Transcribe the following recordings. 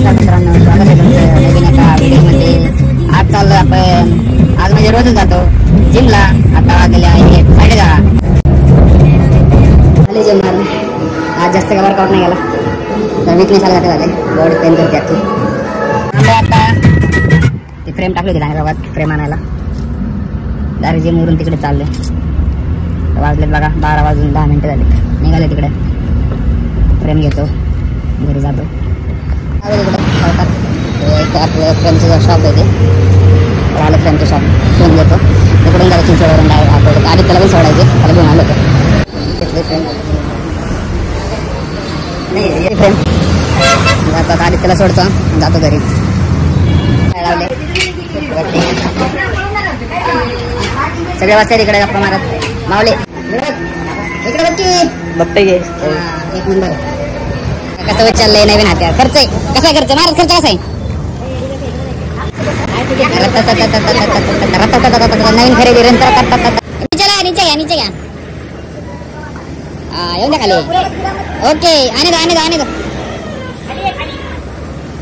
नमस्कार मित्रांनो, स्वागत आहे तुमचं नवीन एका व्हिडिओमध्ये. आज चाललो आपण, आज म्हणजे रोजच जातो जिमला. आता वाजलेले आहे 10:30. आले जिम मारून. आज जास्त काय वर्कआउट नाही गेला तर विकनेस आला जाते बॉडी पेन करते आपली. आता ती फ्रेम टाकली होती गावात फ्रेम आणायला. डायरेक्ट जिमवरून तिकडे चालले. वाजलेत बघा 12 वाजून 10 मिनिटं झाले. निघाले तिकडे, फ्रेम घेतो, घरी जातो. एक आपलं फ्रेमचं शॉप आहे ते आलं फ्रेमचं शॉप फ्रेम घेतो. तिकडून जायचं चिंचवरून डायरेक्ट आधी त्याला पण सोडायचे, त्याला घेऊन आलो होतं तिथले फ्रेम नाही फ्रेम जातात. आधी त्याला सोडतो, जातो घरी. लावले सगळे वाजता तिकडे गप्पा मारत. मावले इकडे बघ बघते गे एक नंबर. कसं चाललंय नवीन हात्या खर्च आहे. कसा आहे खर्च? महाराज खर्च कसा आहे? नवीन खरेदी नीचे घ्या येऊन द्या खाली. ओके आणि दो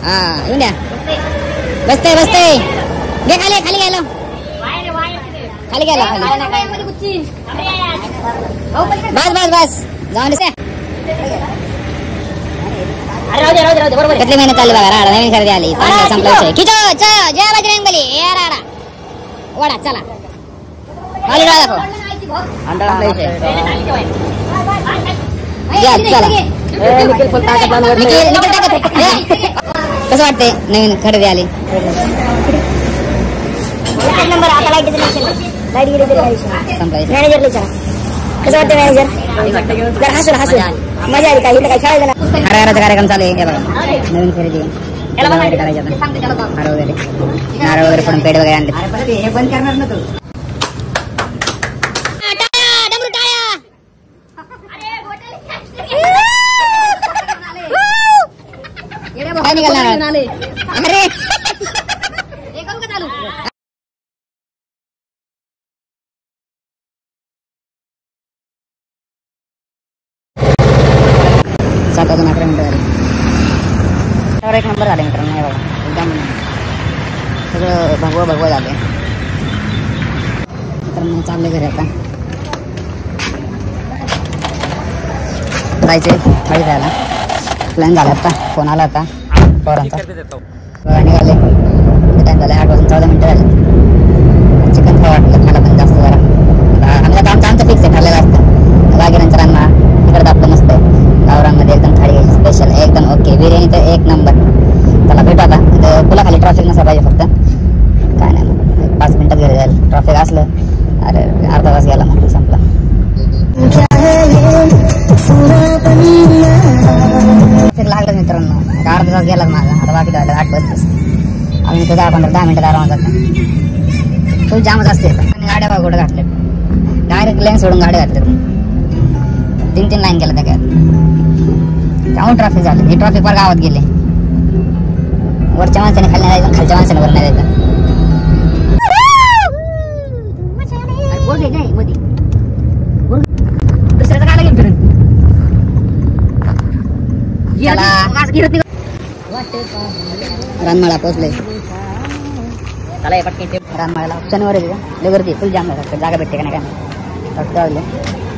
हा येऊन द्या. बसते घे खाली घ्यायला खाली बस जाऊन किती महिने चालले बघा. राडा नवीन खरेदी आली, संपला विषय. खिचो जय बजरंगबली. हे राडा वडा चला खाली राडा कसं वाटतंय नवीन खरेदी आली? मॅनेजर कसं वाटतं? मॅनेजर हसू मजा आली. काही काय खेळायला हराचा कार्यक्रम चालू आहे. बघा नवीन खरेदी करायचं. नारळ वगैरे पडून पेड वगैरे आणले. हे बंद करणार ना तू? काय निघाला? अरे सात वाजून 11 मिनिटं झाली. एक नंबर झाले मित्रांनो. नाही बघा एकदम सगळं भगवं झाले मित्रांनो. चालले घरी आता जायचे थाळी द्यायला. प्लॅन झाला आता. फोन आला आता पोरांचा. निघाले. टाइम झाले 8 वाजून 14 मिनिटं झाले. चिकन खावं वाटलं मला पण जास्त जरा. आमचं फिक्स आहे, ठरलेलं असतं. वाघेऱ्यांच्या रान्ना तिकडे आपलं मस्त गावरांमध्ये एकदम थाळी घ्यायची स्पेशल एकदम ओके. बिर्याणी तर एक नंबर. त्याला भेटू आता. पुला खाली ट्रॉफिक नसा पाहिजे फक्त. काय नाही मग 5 मिनिटात घरी जाईल. ट्रॉफिक असलं अरे अर्धा तास गेला मग संपला. लागलं मित्रांनो. अर्धा तास गेला माझा. आता बाकी झालं 8:35. आम्ही तर 10 मिनिटं आरामात जातो. खूप जामच असते. गाड्या बघा कुठं घातले. डायरेक्ट लाईन सोडून गाड्या घातल्यात. 3 लाईन केलं त्या त्यामुळे ट्रॅफिक झालं. हे ट्रॅफिक वर गावात गेले. वरच्या माणसाने खाली नाही जायचं, खालच्या माणसाने वर नाही जायचं. दुसऱ्याचं काय लागेल फिरून रानमाळा पोहोचले. त्याला पटके रानमाळ्याला शनिवार आहे गर्दी फुल जाम झाला. जागा भेटते का नाही काय नाही. फक्त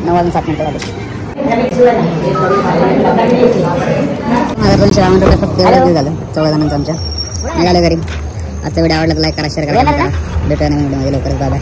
9 वाजून 7 मिनिटं झाले. माझा 250 रुपये फक्त झालं 14 जणांचं आमच्या. निघाले घरी. आजचा व्हिडिओ आवडला तर लाईक करा, शेअर करा. भेटूया नवीन व्हिडिओमध्ये लवकरच. बाय.